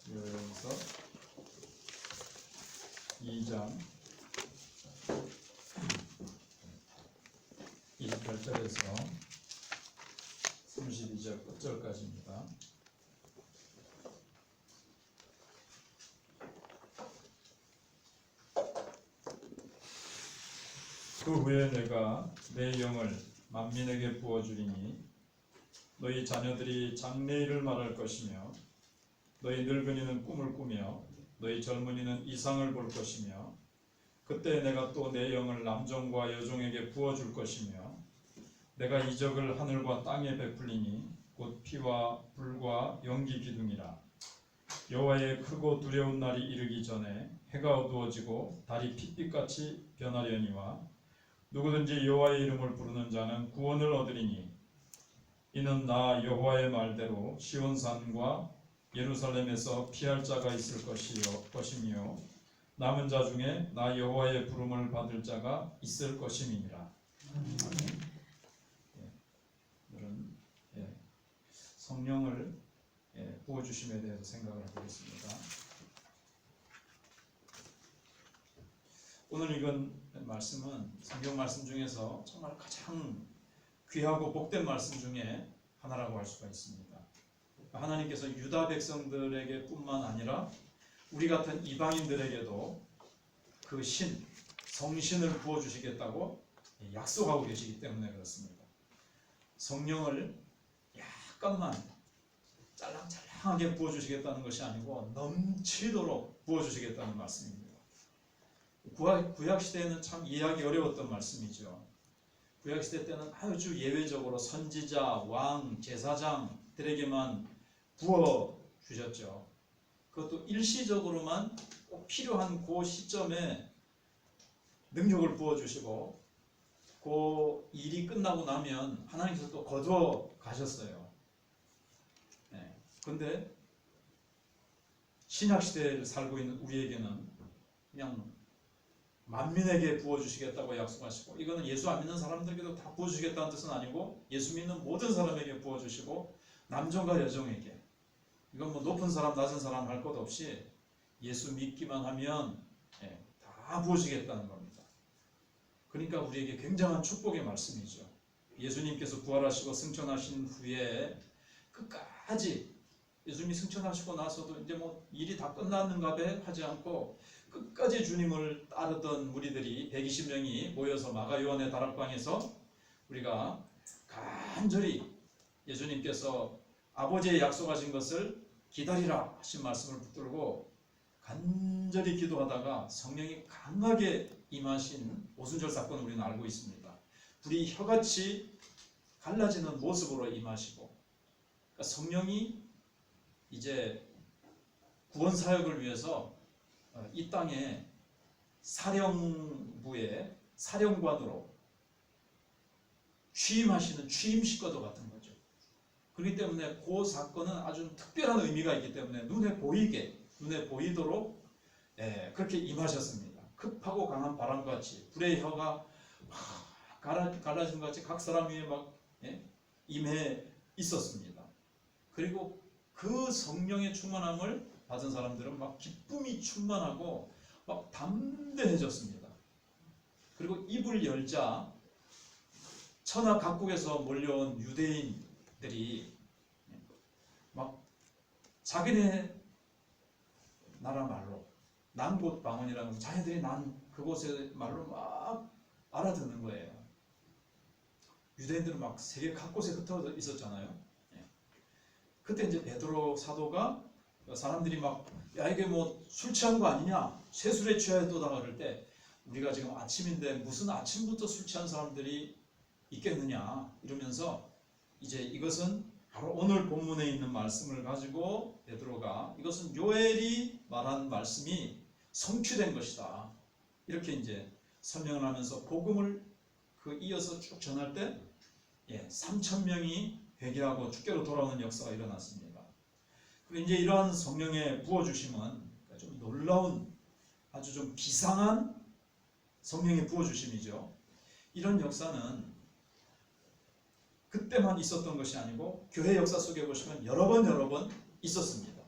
요엘서 2장 28절에서 32절 끝절까지입니다. 그 후에 내가 내 영을 만민에게 부어주리니 너희 자녀들이 장래일을 말할 것이며 너희 늙은이는 꿈을 꾸며 너희 젊은이는 이상을 볼 것이며 그때 내가 또 내 영을 남종과 여종에게 부어줄 것이며 내가 이적을 하늘과 땅에 베풀리니 곧 피와 불과 연기 기둥이라. 여호와의 크고 두려운 날이 이르기 전에 해가 어두워지고 달이 핏빛같이 변하려니와 누구든지 여호와의 이름을 부르는 자는 구원을 얻으리니 이는 나 여호와의 말대로 시온산과 예루살렘에서 피할 자가 있을 것이며 남은 자 중에 나 여호와의 부름을 받을 자가 있을 것임이니라. 오늘은 성령을 부어주심에 대해서 생각을 해보겠습니다. 오늘 읽은 말씀은 성경 말씀 중에서 정말 가장 귀하고 복된 말씀 중에 하나라고 할 수가 있습니다. 하나님께서 유다 백성들에게 뿐만 아니라 우리 같은 이방인들에게도 그 성신을 부어주시겠다고 약속하고 계시기 때문에 그렇습니다. 성령을 약간만 짤랑짤랑하게 부어주시겠다는 것이 아니고 넘치도록 부어주시겠다는 말씀입니다. 구약시대에는 참 이해하기 어려웠던 말씀이죠. 구약시대 때는 아주 예외적으로 선지자, 왕, 제사장들에게만 부어주셨죠. 그것도 일시적으로만 꼭 필요한 그 시점에 능력을 부어주시고 그 일이 끝나고 나면 하나님께서 또 거두어 가셨어요. 그런데 신약시대를 살고 있는 우리에게는 그냥 만민에게 부어주시겠다고 약속하시고, 이거는 예수 안 믿는 사람들에게도 다 부어주시겠다는 뜻은 아니고 예수 믿는 모든 사람에게 부어주시고 남종과 여종에게, 이건 뭐 높은 사람 낮은 사람 할 것 없이 예수 믿기만 하면 다 부어주시겠다는 겁니다. 그러니까 우리에게 굉장한 축복의 말씀이죠. 예수님께서 부활하시고 승천하신 후에 끝까지 예수님이 승천하시고 나서도 이제 뭐 일이 다 끝났는가 봐 하지 않고 끝까지 주님을 따르던 무리들이 120명이 모여서 마가 요한의 다락방에서 우리가 간절히 예수님께서 아버지의 약속하신 것을 기다리라 하신 말씀을 붙들고 간절히 기도하다가 성령이 강하게 임하신 오순절 사건을 우리는 알고 있습니다. 불이 혀같이 갈라지는 모습으로 임하시고, 그러니까 성령이 이제 구원 사역을 위해서 이 땅에 사령부의 사령관으로 취임하시는 취임식과도 같은 거죠. 그렇기 때문에 그 사건은 아주 특별한 의미가 있기 때문에 눈에 보이도록 그렇게 임하셨습니다. 급하고 강한 바람같이 불의 혀가 갈라진 것 같이 각 사람 위에 막 임해 있었습니다. 그리고 그 성령의 충만함을 받은 사람들은 막 기쁨이 충만하고 막 담대해졌습니다. 그리고 입을 열자 천하 각국에서 몰려온 유대인들이 막 자기네 나라 말로 난곳 방언이라는 자기들이 난 그곳의 말로 막 알아듣는 거예요. 유대인들은 막 세계 각곳에 흩어져 있었잖아요. 그때 이제 베드로 사도가 사람들이 막 야 이게 뭐 술 취한 거 아니냐, 쇠술에 취하였도다 그럴 때 우리가 지금 아침인데 무슨 아침부터 술 취한 사람들이 있겠느냐 이러면서 이제 이것은 바로 오늘 본문에 있는 말씀을 가지고 베드로가 이것은 요엘이 말한 말씀이 성취된 것이다 이렇게 이제 설명을 하면서 복음을 이어서 쭉 전할 때 3,000명이 회개하고 주께로 돌아오는 역사가 일어났습니다. 그리고 이제 이러한 성령의 부어주심은 좀 놀라운 아주 좀 비상한 성령의 부어주심이죠. 이런 역사는 그때만 있었던 것이 아니고 교회 역사 속에 보시면 여러 번 있었습니다.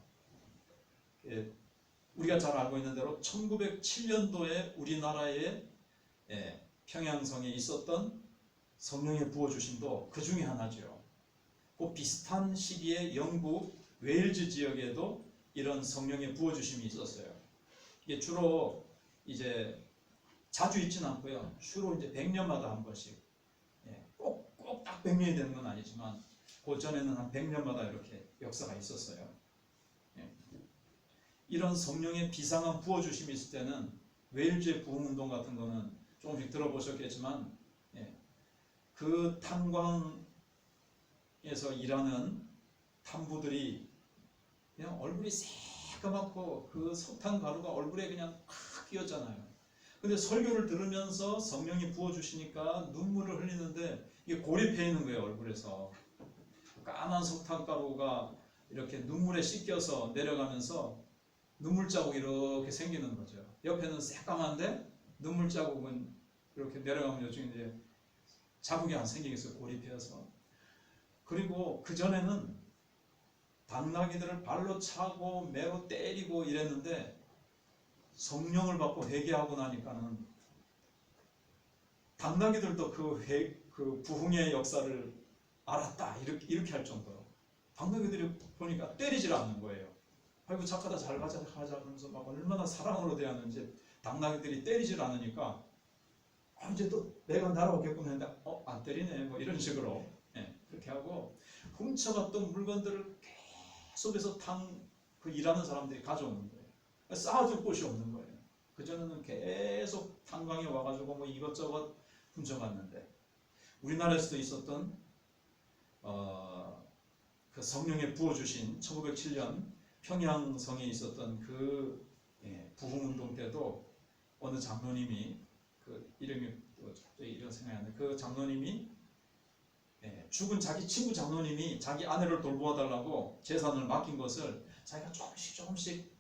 우리가 잘 알고 있는 대로 1907년도에 우리나라의 평양성에 있었던 성령의 부어주심도 그 중에 하나죠. 그 비슷한 시기에 영국 웨일즈 지역에도 이런 성령의 부어주심이 있었어요. 이게 주로 이제 자주 있지는 않고요. 주로 이제 100년마다 한 번씩, 꼭 딱 100년이 되는 건 아니지만 그 전에는 한 100년마다 이렇게 역사가 있었어요. 이런 성령의 비상한 부어주심이 있을 때는 웨일즈의 부흥운동 같은 거는 조금씩 들어보셨겠지만 그 탄광에서 일하는 탐부들이 그냥 얼굴이 새까맣고 그 석탄 가루가 얼굴에 그냥 팍 끼었잖아요. 근데 설교를 들으면서 성령이 부어주시니까 눈물을 흘리는데 이게 고립해 있는 거예요. 얼굴에서 까만 석탄 가루가 이렇게 눈물에 씻겨서 내려가면서 눈물 자국이 이렇게 생기는 거죠. 옆에는 새까만데 눈물 자국은 이렇게 내려가면 요즘 이제 자국이 안 생기겠어요. 고립해서. 그리고 그 전에는 당나귀들을 발로 차고 매로 때리고 이랬는데 성령을 받고 회개하고 나니까는 당나귀들도 그 부흥의 역사를 알았다 이렇게 할 정도로 당나귀들이 보니까 때리질 않는 거예요. 아이고 착하다 잘 가자 그러면서 막 얼마나 사랑으로 대하는지 당나귀들이 때리질 않으니까 이제 또 내가 날아오겠구나 했는데 안 때리네 뭐 이런 식으로 그렇게 하고 훔쳐갔던 물건들을 계속해서 그 일하는 사람들이 가져오는 거예요. 쌓아둘 곳이 없는 거예요. 그전에는 계속 탄광에 와가지고 뭐 이것저것 훔쳐갔는데 우리나라에서도 있었던 그 성령에 부어주신 1907년 평양성에 있었던 그 부흥운동 때도 어느 장로님이 그 이름이 갑자기 이런 생각이 안 나요. 그 장로님이 죽은 자기 친구 장로님이 자기 아내를 돌보아달라고 재산을 맡긴 것을 자기가 조금씩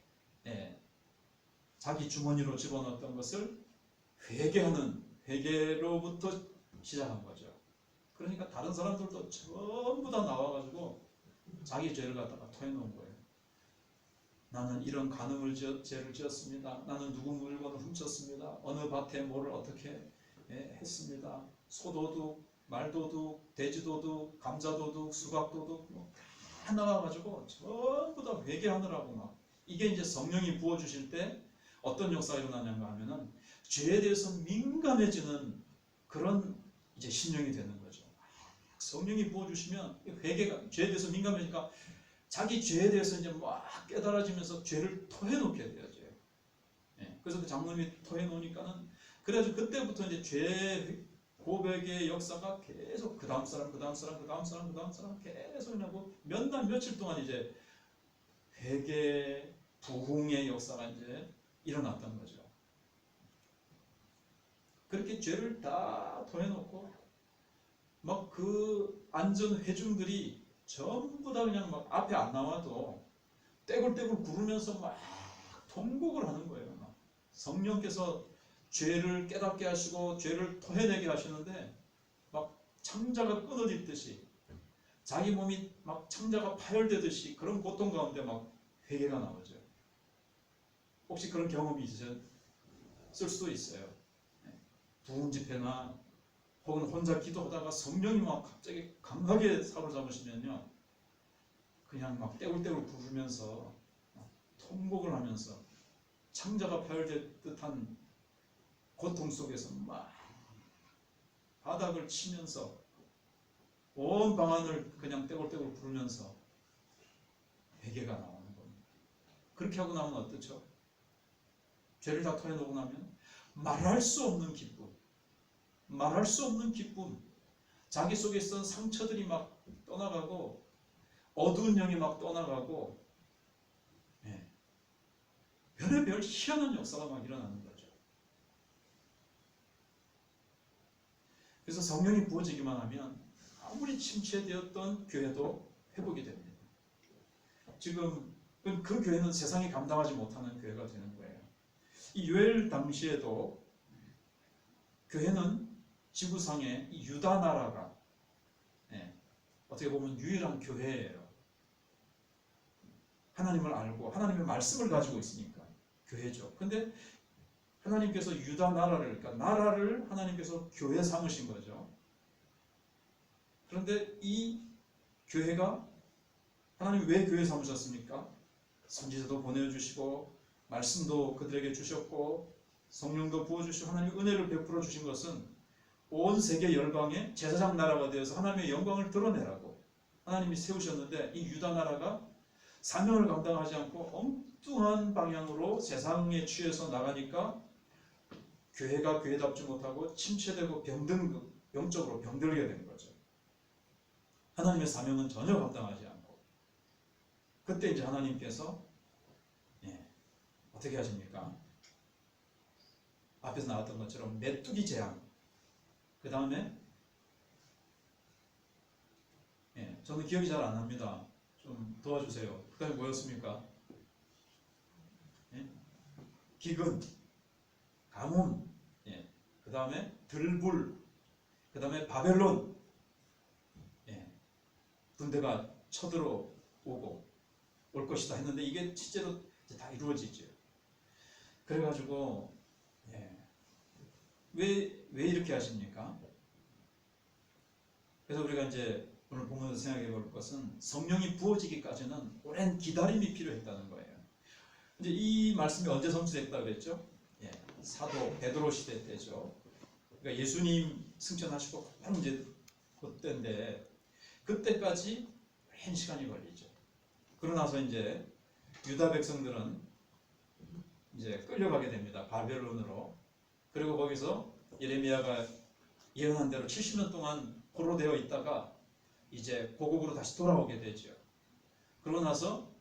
자기 주머니로 집어넣었던 것을 회개로부터 시작한 거죠. 그러니까 다른 사람들도 전부 다 나와가지고 자기 죄를 갖다가 토해놓은 거예요. 나는 이런 간음을 죄를 지었습니다. 나는 누구 물건을 훔쳤습니다. 어느 밭에 뭐를 어떻게 했습니다. 소도둑, 말도둑, 돼지도둑, 감자도둑, 수박도둑 다 나와가지고 전부 다 회개하느라고 막 이게 이제 성령이 부어주실 때 어떤 역사가 일어나는가 하면은 죄에 대해서 민감해지는 그런 이제 신령이 되는 거죠. 성령이 부어주시면 회개가 죄에 대해서 민감해지니까 자기 죄에 대해서 이제 막 깨달아지면서 죄를 토해놓게 돼요. 그래서 그 장로님이 토해놓으니까는 그래가지고 그때부터 이제 죄 고백의 역사가 계속 그 다음 사람 계속 나고 몇 날 며칠 동안 이제 회개 부흥의 역사가 이제 일어났던 거죠. 그렇게 죄를 다 토해놓고 막 그 앉은 회중들이 전부 다 그냥 막 앞에 안 나와도 떼굴떼굴 구르면서 막 통곡을 하는 거예요. 막 성령께서 죄를 깨닫게 하시고 죄를 토해내게 하시는데 막 창자가 끊어지듯이 자기 몸이 막 창자가 파열되듯이 그런 고통 가운데 막 회개가 나오죠. 혹시 그런 경험이 있으셨을 수도 있어요. 부흥 집회나 혹은 혼자 기도하다가 성령이 막 갑자기 강하게 사로잡으시면요, 그냥 막 떼굴떼굴 구르면서 통곡을 하면서 창자가 파열될 듯한 고통 속에서 막 바닥을 치면서 온 방안을 그냥 떼굴떼굴 구르면서 회개가 나오는 겁니다. 그렇게 하고 나면 어떻죠? 죄를 다 토해놓고 나면 말할 수 없는 기쁨, 자기 속에 있던 상처들이 막 떠나가고 어두운 영이 막 떠나가고 별의별 희한한 역사가 막 일어나는 거죠. 그래서 성령이 부어지기만 하면 아무리 침체되었던 교회도 회복이 됩니다. 지금 그 교회는 세상이 감당하지 못하는 교회가 되는 거예요. 이 요엘 당시에도 교회는 지구상에 유다 나라가 어떻게 보면 유일한 교회예요. 하나님을 알고 하나님의 말씀을 가지고 있으니까 교회죠. 근데 하나님께서 유다 나라를, 그러니까 나라를 하나님께서 교회 삼으신 거죠. 그런데 이 교회가 하나님이 왜 교회 삼으셨습니까? 선지자도 보내주시고 말씀도 그들에게 주셨고 성령도 부어주시고 하나님의 은혜를 베풀어 주신 것은 온 세계 열방의 제사장 나라가 되어서 하나님의 영광을 드러내라고 하나님이 세우셨는데, 이 유다 나라가 사명을 감당하지 않고 엉뚱한 방향으로 세상에 취해서 나가니까 교회가 교회답지 못하고 침체되고 영적으로 병들게 된 거죠. 하나님의 사명은 전혀 감당하지 않고. 그때 이제 하나님께서 어떻게 하십니까? 앞에서 나왔던 것처럼 메뚜기 재앙, 그 다음에 저는 기억이 잘 안 납니다. 좀 도와주세요. 그 다음에 뭐였습니까? 기근, 가뭄, 그 다음에 들불, 그 다음에 바벨론 군대가 쳐들어오고 올 것이다 했는데 이게 실제로 다 이루어지죠. 그래가지고 왜 이렇게 하십니까? 그래서 우리가 이제 오늘 보면서 생각해 볼 것은 성령이 부어지기까지는 오랜 기다림이 필요했다는 거예요. 이제 이 말씀이 언제 성취됐다 그랬죠? 사도 베드로 시대 때죠. 그러니까 예수님 승천하시고 바로 이제 그때인데 그때까지 오랜 시간이 걸리죠. 그러고 나서 이제 유다 백성들은 이제 끌려가게 됩니다. 바벨론으로. 그리고 거기서 예레미야가 예언한 대로 70년 동안 포로되어 있다가 이제 고국으로 다시 돌아오게 되죠. 그러고 나서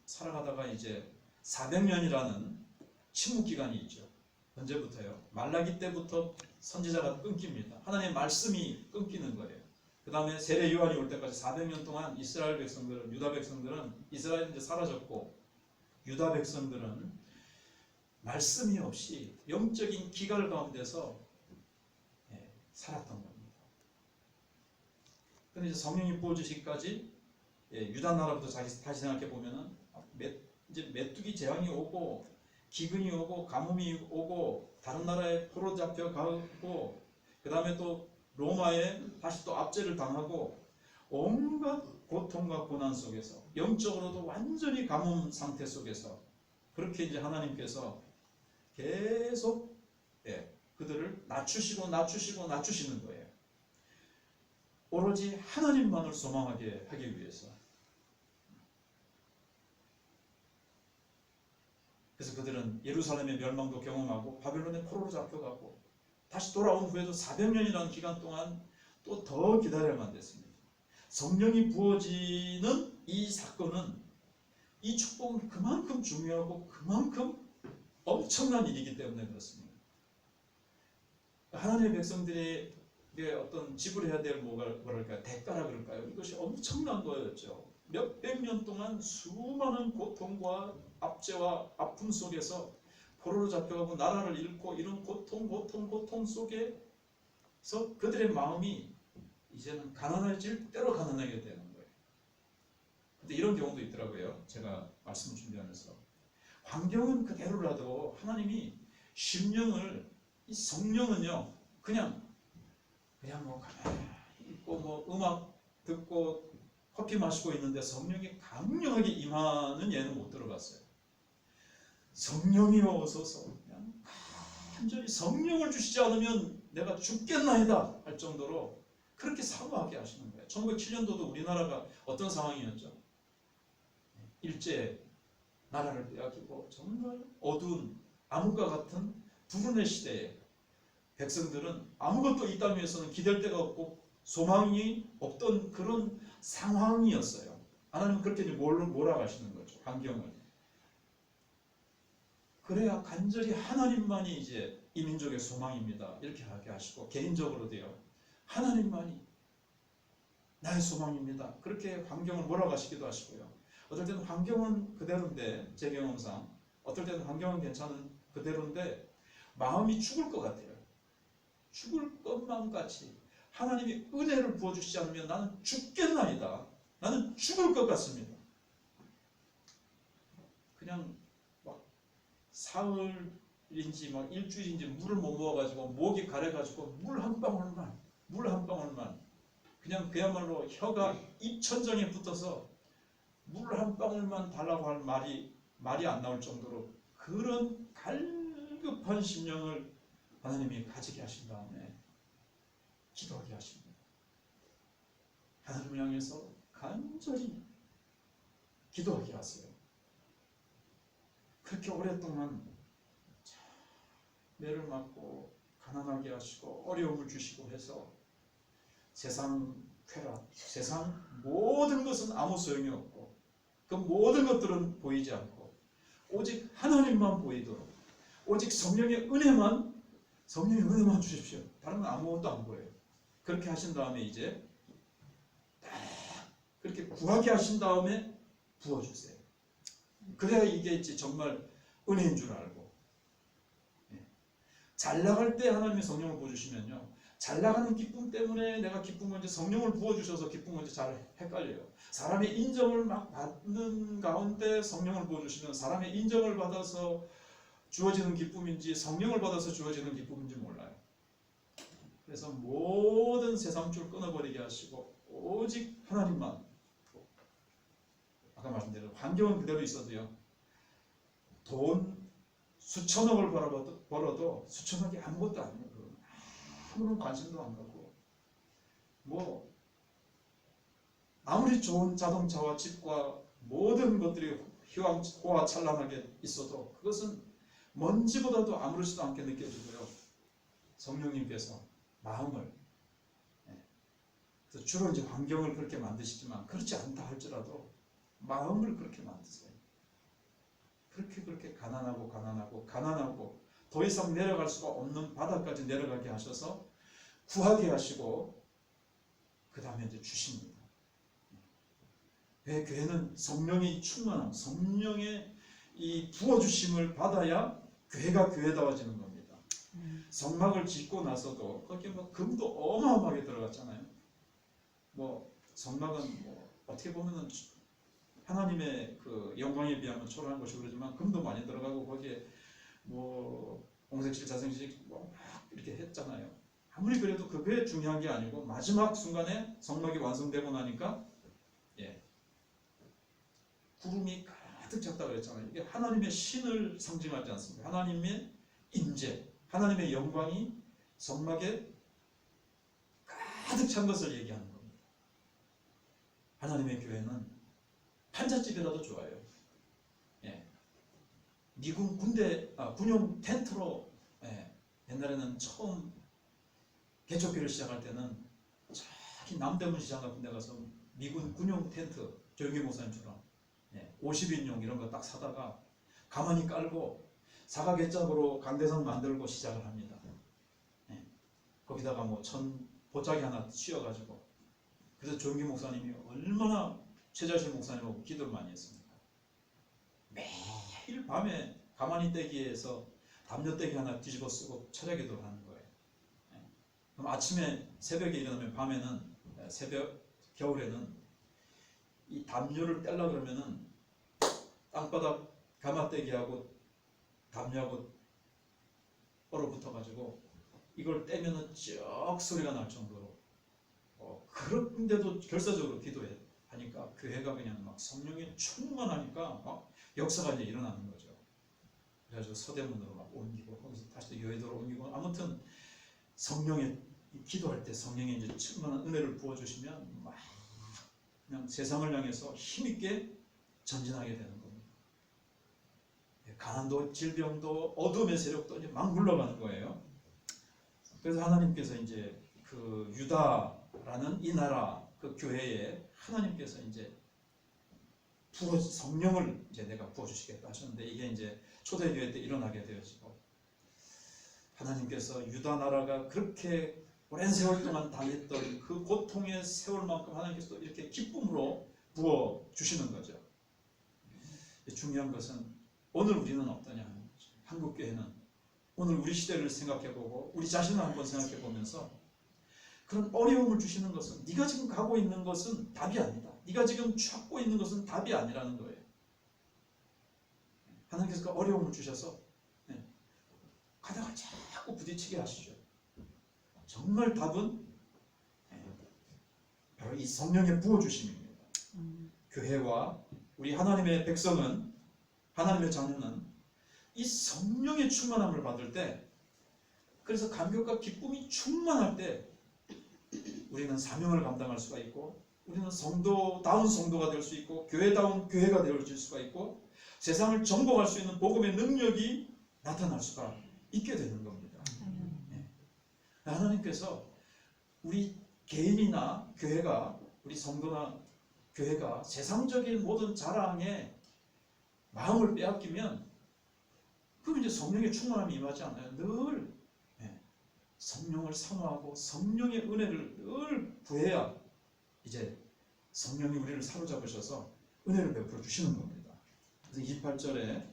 살아가다가 이제 400년이라는 침묵 기간이 있죠. 언제부터요? 말라기 때부터 선지자가 끊깁니다. 하나님의 말씀이 끊기는 거예요. 그 다음에 세례 요한이 올 때까지 400년 동안 이스라엘 백성들은, 유다 백성들은 이스라엘이 이제 사라졌고 유다 백성들은 말씀이 없이 영적인 기갈 가운데서 살았던 겁니다. 그런데 이제 성령이 부어주시기까지 유다 나라부터 다시 생각해 보면은 이제 메뚜기 재앙이 오고 기근이 오고 가뭄이 오고 다른 나라에 포로 잡혀 가고 그 다음에 또 로마에 다시 또 압제를 당하고 온갖 고통과 고난 속에서 영적으로도 완전히 가뭄 상태 속에서 그렇게 이제 하나님께서 계속 그들을 낮추시는 거예요. 오로지 하나님만을 소망하게 하기 위해서. 그래서 그들은 예루살렘의 멸망도 경험하고 바벨론의 포로로 잡혀가고 다시 돌아온 후에도 400년이라는 기간 동안 또 더 기다려야만 됐습니다. 성령이 부어지는 이 사건은, 이 축복은 그만큼 중요하고 그만큼 엄청난 일이기 때문에 그렇습니다. 하나님의 백성들이 어떤 지불해야 될 뭐랄까 대가라 그럴까요? 이것이 엄청난 거였죠. 몇백 년 동안 수많은 고통과 압제와 아픔 속에서 포로로 잡혀가고 나라를 잃고 이런 고통 속에서 그들의 마음이 이제는 가난해질 대로 가난하게 되는 거예요. 근데 이런 경우도 있더라고요. 제가 말씀을 준비하면서 환경은 그대로라도 하나님이 심령을, 이 성령은요 그냥 뭐 가만히 있고 뭐 음악 듣고 커피 마시고 있는데 성령이 강력하게 임하는 예는 못 들어봤어요. 성령이 오소서, 그냥 간절히 성령을 주시지 않으면 내가 죽겠나이다 할 정도로 그렇게 사모하게 하시는 거예요. 1907년도도 우리나라가 어떤 상황이었죠? 일제 나라를 빼앗기고 정말 어두운 암흑과 같은 불운의 시대에 백성들은 아무것도 이 땅 위에서는 기댈 데가 없고 소망이 없던 그런 상황이었어요. 하나님은 그렇게 이제 몰아가시는 거죠. 환경을. 그래야 간절히 하나님만이 이제 이 민족의 소망입니다. 이렇게 하게 하시고 개인적으로도요. 하나님만이 나의 소망입니다. 그렇게 환경을 몰아가시기도 하시고요. 어떨 때는 환경은 그대로인데 제 경험상 어떨 때는 환경은 괜찮은 그대로인데 마음이 죽을 것 같아요. 죽을 것만 같이 하나님이 은혜를 부어주시지 않으면 나는 죽겠나이다. 나는 죽을 것 같습니다. 그냥 막 사흘인지 막 일주일인지 물을 못 먹어가지고 목이 가래가지고 물 한 방울만 그냥 그야말로 혀가 입천장에 붙어서 물 한 방울만 달라고 할 말이 안 나올 정도로 그런 갈급한 심령을 하나님이 가지게 하신 다음에 기도하게 하십니다. 하나님을 향해서 간절히 기도하게 하세요. 그렇게 오랫동안 매를 맞고 가난하게 하시고 어려움을 주시고 해서 세상 쾌락, 세상 모든 것은 아무 소용이 없고 그 모든 것들은 보이지 않고 오직 하나님만 보이도록 오직 성령의 은혜만 주십시오. 다른 건 아무것도 안 보여요. 그렇게 하신 다음에 이제 딱 그렇게 구하게 하신 다음에 부어주세요. 그래야 이게 정말 은혜인 줄 알고. 잘 나갈 때 하나님이 성령을 부어주시면요, 잘 나가는 기쁨 때문에 내가 기쁜 건지 성령을 부어주셔서 기쁜 건지 잘 헷갈려요. 사람의 인정을 막 받는 가운데 성령을 부어주시면 사람의 인정을 받아서 주어지는 기쁨인지 성령을 받아서 주어지는 기쁨인지 몰라요. 그래서 모든 세상줄 끊어버리게 하시고 오직 하나님만. 아까 말씀드린 환경은 그대로 있어도요, 돈 수천억을 벌어도 수천억이 아무것도 아니에요. 아무런 관심도 안 갖고 뭐 아무리 좋은 자동차와 집과 모든 것들이 호화찬란하게 있어도 그것은 먼지보다도 아무렇지도 않게 느껴지고요. 성령님께서 마음을, 그래서 주로 이제 환경을 그렇게 만드시지만 그렇지 않다 할지라도 마음을 그렇게 만드세요. 그렇게 가난하고 더 이상 내려갈 수가 없는 바닥까지 내려가게 하셔서 구하게 하시고 그 다음에 이제 주십니다. 왜 교회는 성령이 충만함, 성령의 이 부어주심을 받아야 교회가 교회다워지는 겁니다. 성막을 짓고 나서도 거기에 뭐 금도 어마어마하게 들어갔잖아요. 뭐 성막은 뭐 어떻게 보면은 하나님의 그 영광에 비하면 초라한 것이 그러지만 금도 많이 들어가고 거기에 뭐 홍색실, 자생실 뭐 막 이렇게 했잖아요. 아무리 그래도 그게 중요한 게 아니고 마지막 순간에 성막이 완성되고 나니까 구름이 가득 찼다 그랬잖아요. 이게 하나님의 신을 상징하지 않습니까? 하나님의 임재, 하나님의 영광이 성막에 가득 찬 것을 얘기하는 겁니다. 하나님의 교회는 판잣집이라도 좋아요. 미군 군용 텐트로, 옛날에는 처음 개척교를 시작할 때는 저기 남대문 시장 같은 데 가서 미군 군용 텐트, 조영기 목사님처럼 50인용 이런 거 딱 사다가 가만히 깔고 사각개짝으로 강대상 만들고 시작을 합니다. 거기다가 뭐 보자기 하나 씌워가지고. 그래서 조영기 목사님이 얼마나 최자실 목사님하고 기도를 많이 했습니까? 매일 밤에 가만히 떼기에서 담요떼기 하나 뒤집어 쓰고 철야기도를 하는 거예요. 그럼 아침에 새벽에 일어나면 밤에는 겨울에는 이 담요를 떼려고 그러면은 땅바닥 가마떼기하고 담요하고 얼어붙어가지고 이걸 떼면은 쩍 소리가 날 정도로 그런데도 결사적으로 기도하니까 교회가 그냥 막 성령이 충만하니까 막 역사가 이제 일어나는 거죠. 그래가지고 서대문으로 막 옮기고 거기서 다시 또 여의도로 옮기고 아무튼 성령의 기도할 때 성령의 이제 충만한 은혜를 부어주시면 막 그냥 세상을 향해서 힘있게 전진하게 되는 겁니다. 가난도 질병도 어둠의 세력도 이제 막 물러가는 거예요. 그래서 하나님께서 이제 그 유다라는 이 나라 그 교회에 하나님께서 이제 성령을 이제 내가 부어주시겠다 하셨는데 이게 이제 초대교회 때 일어나게 되어지고 하나님께서 유다 나라가 그렇게 오랜 세월 동안 당했던 그 고통의 세월만큼 하나님께서 또 이렇게 기쁨으로 부어주시는 거죠. 중요한 것은 오늘 우리는 어떠냐 하는 거죠. 한국교회는 오늘 우리 시대를 생각해보고 우리 자신을 한번 생각해보면서 그런 어려움을 주시는 것은 네가 지금 가고 있는 것은 답이 아니다. 네가 지금 찾고 있는 것은 답이 아니라는 거예요. 하나님께서 그 어려움을 주셔서 가다가 자꾸 부딪히게 하시죠. 정말 답은 바로 이 성령의 부어주심입니다. 교회와 우리 하나님의 백성은, 하나님의 자녀는 이 성령의 충만함을 받을 때, 그래서 감격과 기쁨이 충만할 때 우리는 사명을 감당할 수가 있고, 우리는 성도다운 성도가 될 수 있고, 교회다운 교회가 될 수가 있고, 세상을 정복할 수 있는 복음의 능력이 나타날 수가 있게 되는 겁니다. 하나님께서 우리 개인이나 교회가, 우리 성도나 교회가 세상적인 모든 자랑에 마음을 빼앗기면 그럼 이제 성령의 충만함이 임하지 않아요. 늘 성령을 사모하고 성령의 은혜를 늘 구해야 이제 성령이 우리를 사로잡으셔서 은혜를 베풀어 주시는 겁니다. 그래서 28절에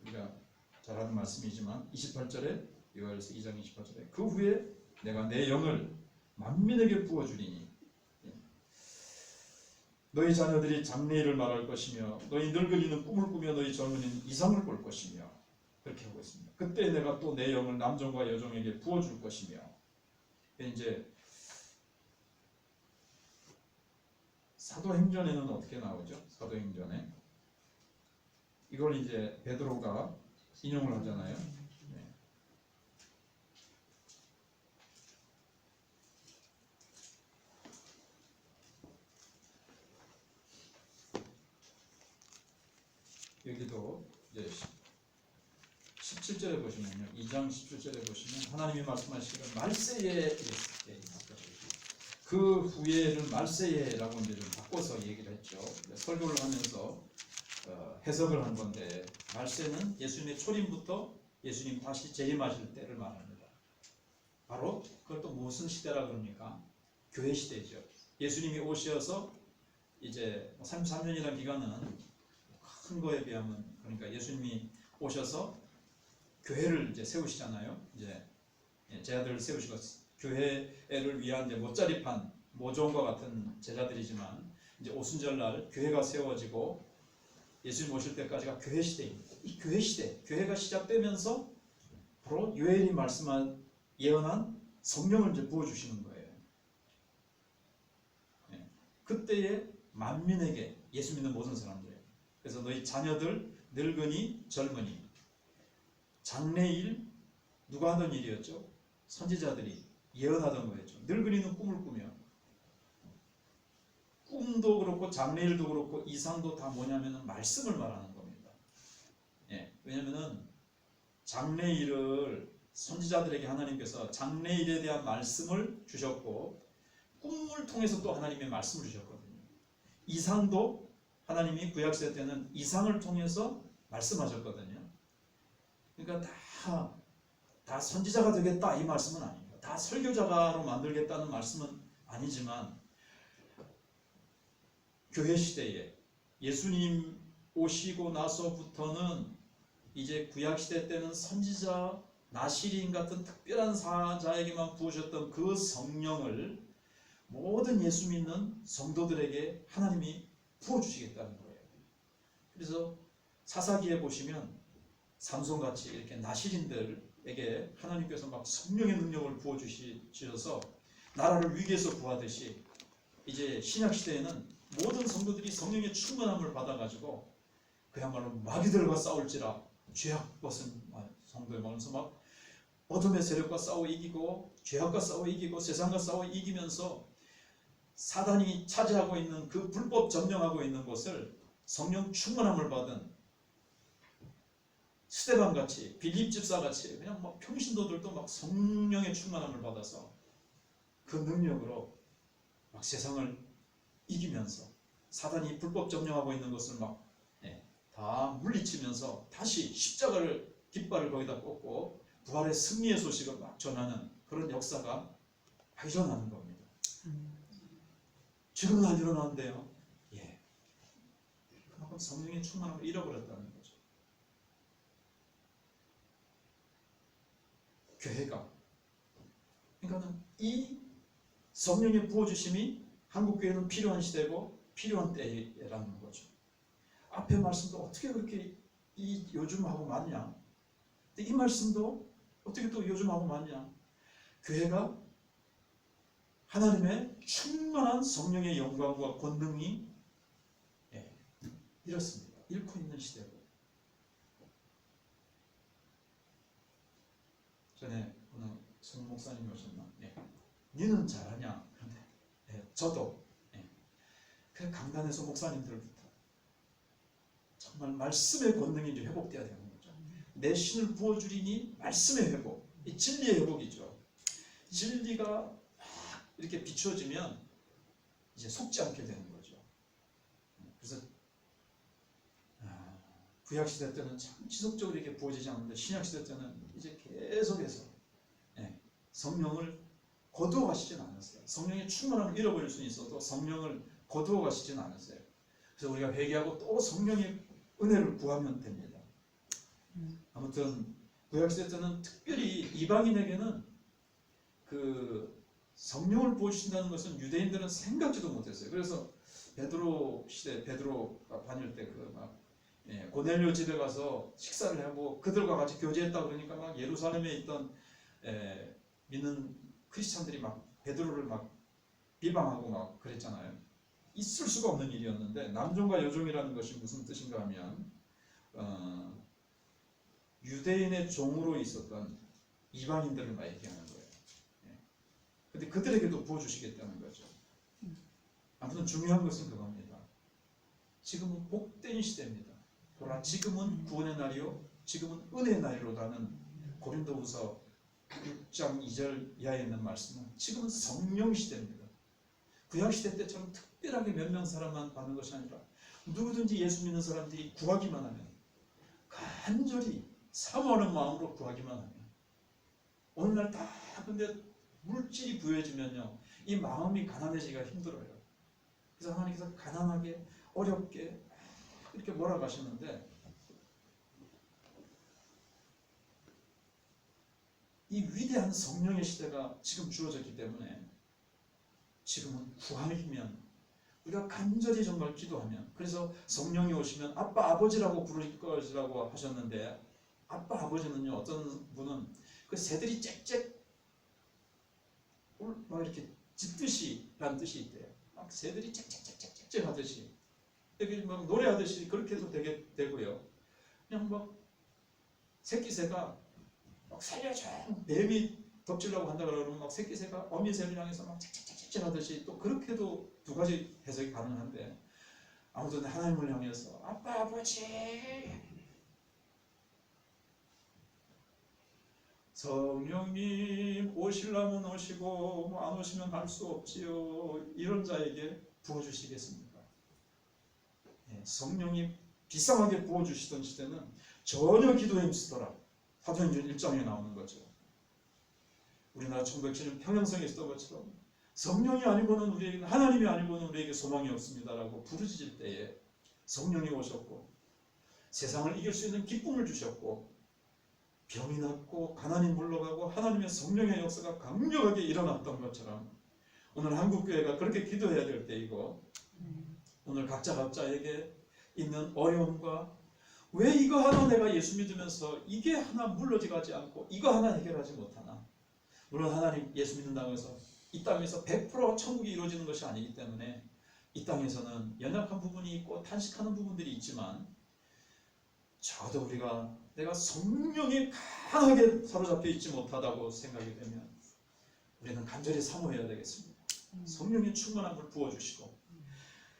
우리가 잘 아는 말씀이지만 28절에 요한일서 2장 28절에 그 후에 내가 내 영을 만민에게 부어주리니 너희 자녀들이 장래일을 말할 것이며 너희 늙은이는 꿈을 꾸며 너희 젊은이는 이상을 볼 것이며 그렇게 하고 있습니다. 그때 내가 또 내 영을 남종과 여종에게 부어줄 것이며 이제 사도행전에는 어떻게 나오죠? 사도행전에 이걸 이제 베드로가 인용을 하잖아요. 여기도 이제 17절에 보시면요, 2장 17절에 보시면 하나님이 말씀하시기를 말세에 그 후에를 말세에라고 이제 좀 바꿔서 얘기를 했죠. 설교를 하면서 해석을 한 건데, 말세는 예수님의 초림부터 예수님 다시 재림하실 때를 말합니다. 바로 그걸 또 무슨 시대라 그럽니까? 교회 시대죠. 예수님이 오셔서 이제 33년이라는 기간은 큰 거에 비하면, 그러니까 예수님이 오셔서 교회를 이제 세우시잖아요. 이제 제자들을 세우시고 교회를 위한 이제 못자리판 모종과 같은 제자들이지만 이제 오순절날 교회가 세워지고 예수님 오실 때까지가 교회 시대입니다. 이 교회 시대, 교회가 시작되면서 바로 요엘이 말씀한 예언한 성령을 이제 부어주시는 거예요. 그때에 만민에게, 예수 믿는 모든 사람들, 그래서 너희 자녀들, 늙은이, 젊은이, 장래일, 누가 하던 일이었죠? 선지자들이 예언하던 거였죠. 늙은이는 꿈을 꾸며, 꿈도 그렇고 장래일도 그렇고 이상도 다 뭐냐면은 말씀을 말하는 겁니다. 왜냐면은 장래일을 선지자들에게 하나님께서 장래일에 대한 말씀을 주셨고, 꿈을 통해서 또 하나님의 말씀을 주셨거든요. 이상도 하나님이 구약시대 때는 이상을 통해서 말씀하셨거든요. 그러니까 다 선지자가 되겠다 이 말씀은 아닙니다. 다 설교자가로 만들겠다는 말씀은 아니지만, 교회 시대에 예수님 오시고 나서부터는 이제 구약시대 때는 선지자 나시린 같은 특별한 사자에게만 부으셨던 그 성령을 모든 예수 믿는 성도들에게 하나님이 부어주시겠다는 거예요. 그래서 사사기에 보시면 삼손같이 이렇게 나시린들에게 하나님께서 막 성령의 능력을 부어주셔서 나라를 위기에서 구하듯이, 이제 신약시대에는 모든 성도들이 성령의 충만함을 받아가지고 그야말로 마귀들과 싸울지라 죄악 벗은 성도에 말해서 막 어둠의 세력과 싸워 이기고 죄악과 싸워 이기고 세상과 싸워 이기면서 사단이 차지하고 있는 그 불법 점령하고 있는 곳을 성령 충만함을 받은 스데반같이, 빌립 집사같이 그냥 막 평신도들도 막 성령의 충만함을 받아서 그 능력으로 막 세상을 이기면서 사단이 불법 점령하고 있는 것을 막 다 물리치면서 다시 십자가를 깃발을 거기다 꽂고 부활의 승리의 소식을 막 전하는 그런 역사가 일어나는 겁니다. 지금은 안 일어나는데요. 그만큼 성령의 충만함을 잃어버렸다는 거죠. 교회가, 그러니까는 이 성령의 부어주심이 한국교회는 필요한 시대고 필요한 때라는 거죠. 앞에 말씀도 어떻게 그렇게 이 요즘하고 맞냐? 근데 이 말씀도 어떻게 또 요즘하고 맞냐? 교회가 하나님의 충만한 성령의 영광과 권능이 이렇습니다. 잃고 있는 시대고. 전에 어느 송 목사님이 오셨나? 니는 잘하냐? 그런데 저도 그 강단에서 목사님들부터 정말 말씀의 권능이 이제 회복돼야 되는 거죠. 내 신을 부어주리니 말씀의 회복, 이 진리의 회복이죠. 진리가 이렇게 비추어지면 이제 속지 않게 되는 거죠. 그래서 구약 시대 때는 참 지속적으로 이렇게 부어지지 않는데 신약 시대 때는 이제 계속해서 성령을 거두어 가시진 않았어요. 성령의 충만함을 잃어버릴 수는 있어도 성령을 거두어 가시진 않았어요. 그래서 우리가 회개하고 또 성령의 은혜를 구하면 됩니다. 아무튼 구약 시대 때는 특별히 이방인에게는 그 성령을 부어주신다는 것은 유대인들은 생각지도 못했어요. 그래서 베드로 시대, 베드로가 다닐 때 고넬료 집에 가서 식사를 하고 그들과 같이 교제했다 그러니까 막 예루살렘에 있던 믿는 크리스찬들이 막 베드로를 막 비방하고 막 그랬잖아요. 있을 수가 없는 일이었는데 남종과 여종이라는 것이 무슨 뜻인가 하면 유대인의 종으로 있었던 이방인들을 막 얘기하는 거예요. 근데 그들에게도 부어주시겠다는 거죠. 아무튼 중요한 것은 그겁니다. 지금은 복된 시대입니다. 보라, 지금은 구원의 날이요 지금은 은혜의 날이로라는 고린도후서 6장 2절 이하에 있는 말씀은 지금은 성령 시대입니다. 구약 시대 때처럼 특별하게 몇 명 사람만 받는 것이 아니라 누구든지 예수 믿는 사람들이 구하기만 하면, 간절히 사모하는 마음으로 구하기만 하면, 오늘날 다 근데 물질이 부여해지면요 이 마음이 가난해지기가 힘들어요. 그래서 하나님께서 가난하게 어렵게 이렇게 몰아가시는데, 이 위대한 성령의 시대가 지금 주어졌기 때문에 지금은 구하면, 우리가 간절히 정말 기도하면, 그래서 성령이 오시면 아빠 아버지라고 부를 것이라고 하셨는데, 아빠 아버지는요 어떤 분은 그 새들이 짹짹 막 이렇게 짖듯이 라는 뜻이 있대요. 막 새들이 짹짹짹짹짹 하듯이 여기 막 노래하듯이 그렇게 해도 되고요. 그냥 막 새끼 새가 막 살려줘 뱀이 덮치려고 한다 그러면 막 새끼 새가 어미 새를 향해서 막 짹짹짹짹 하듯이 또 그렇게도 두 가지 해석이 가능한데, 아무튼 하나님을 향해서 아빠 아버지 성령님 오시려면 오시고 뭐 안 오시면 갈 수 없지요. 이런 자에게 부어주시겠습니까? 성령이 비상하게 부어주시던 시대는 전혀 기도에 힘쓰더라. 사도행전 1장에 나오는 거죠. 우리나라 1907년 평양성에 있었던 것처럼 성령이 아니고는 우리에게, 하나님이 아니고는 우리에게 소망이 없습니다라고 부르짖을 때에 성령이 오셨고 세상을 이길 수 있는 기쁨을 주셨고 병이 낫고 가난이 물러가고 하나님의 성령의 역사가 강력하게 일어났던 것처럼 오늘 한국교회가 그렇게 기도해야 될 때이고, 오늘 각자에게 있는 어려움과 왜 이거 하나 내가 예수 믿으면서 이게 하나 물러지가지 않고 이거 하나 해결하지 못하나. 물론 하나님 예수 믿는다고 해서 이 땅에서 100% 천국이 이루어지는 것이 아니기 때문에 이 땅에서는 연약한 부분이 있고 탄식하는 부분들이 있지만, 적어도 우리가 내가 성령에 강하게 사로잡혀 있지 못하다고 생각이 되면 우리는 간절히 사모해야 되겠습니다. 성령의 충만함을 부어주시고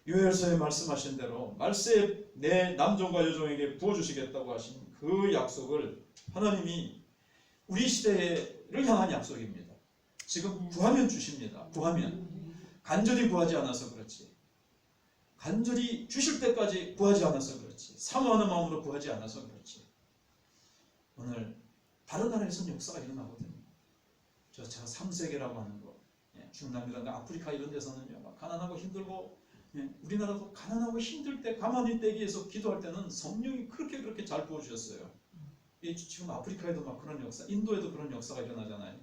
요엘서에 말씀하신 대로 말세에 내 남종과 여종에게 부어주시겠다고 하신 그 약속을 하나님이 우리 시대를 향한 약속입니다. 지금 구하면 주십니다. 구하면. 간절히 구하지 않아서 그렇지, 간절히 주실 때까지 구하지 않아서 그렇지, 사모하는 마음으로 구하지 않아서 그렇지, 오늘 다른 나라에서는 역사가 일어나거든요. 제가 3세계라고 하는 거, 중남미라든가 아프리카 이런 데서는요 막 가난하고 힘들고, 우리나라도 가난하고 힘들 때 가만히 떼기 위해서 기도할 때는 성령이 그렇게 잘 부어주셨어요. 지금 아프리카에도 막 그런 역사, 인도에도 그런 역사가 일어나잖아요.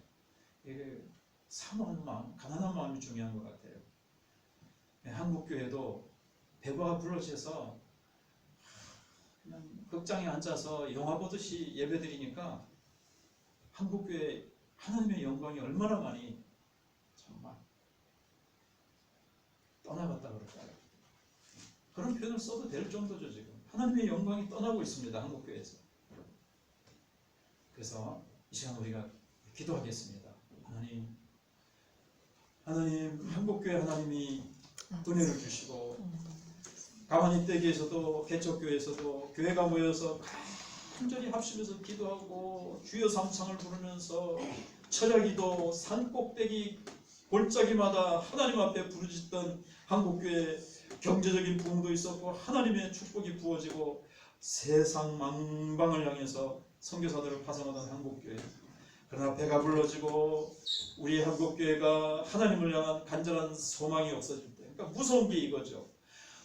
이게 사모하는 마음, 가난한 마음이 중요한 것 같아요. 한국교회도 배부가 불러지어서 그냥 극장에 앉아서 영화 보듯이 예배드리니까 한국교회 하나님의 영광이 얼마나 많이 정말 떠나갔다 그럴까요? 그런 표현을 써도 될 정도죠. 지금 하나님의 영광이 떠나고 있습니다. 한국교회에서. 그래서 이 시간 우리가 기도하겠습니다. 하나님 한국교회 하나님이 은혜를 주시고 가만히 떼기에서도 개척교회에서도 교회가 모여서 간절히 합심해서 기도하고 주여 삼창을 부르면서 철야기도 산꼭대기 골짜기마다 하나님 앞에 부르짖던 한국교회 경제적인 부흥도 있었고 하나님의 축복이 부어지고 세상 만방을 향해서 선교사들을 파송하던 한국교회. 그러나 배가 불러지고 우리 한국교회가 하나님을 향한 간절한 소망이 없어질 때, 그러니까 무서운 게 이거죠.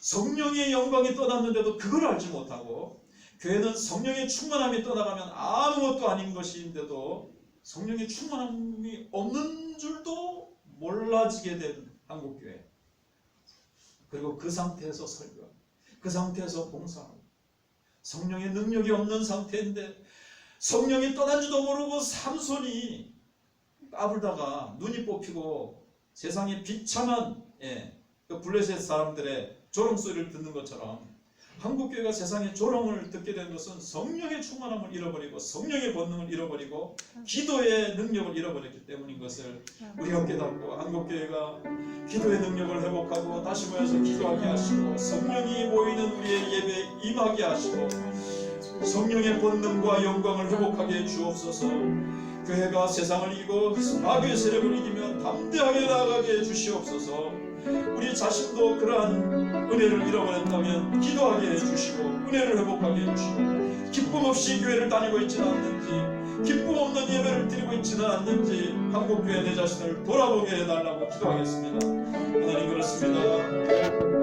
성령의 영광이 떠났는데도 그걸 알지 못하고, 교회는 성령의 충만함이 떠나가면 아무것도 아닌 것인데도 성령의 충만함이 없는 줄도 몰라지게 된 한국교회. 그리고 그 상태에서 설교, 그 상태에서 봉사하고, 성령의 능력이 없는 상태인데 성령이 떠난 줄도 모르고 삼손이 까불다가 눈이 뽑히고 세상에 비참한 그 블레셋 사람들의 조롱소리를 듣는 것처럼 한국교회가 세상의 조롱을 듣게 된 것은 성령의 충만함을 잃어버리고 성령의 본능을 잃어버리고 기도의 능력을 잃어버렸기 때문인 것을 우리가 깨닫고, 한국교회가 기도의 능력을 회복하고 다시 모여서 기도하게 하시고 성령이 모이는 우리의 예배에 임하게 하시고 성령의 본능과 영광을 회복하게 주옵소서. 교회가 세상을 이기고 마귀의 세력을 이기며 담대하게 나아가게 주시옵소서. 우리 자신도 그러한 은혜를 잃어버렸다면 기도하게 해주시고 은혜를 회복하게 해주시고, 기쁨 없이 교회를 다니고 있지는 않는지, 기쁨 없는 예배를 드리고 있지는 않는지 한국교회 내 자신을 돌아보게 해달라고 기도하겠습니다. 하나님 그렇습니다.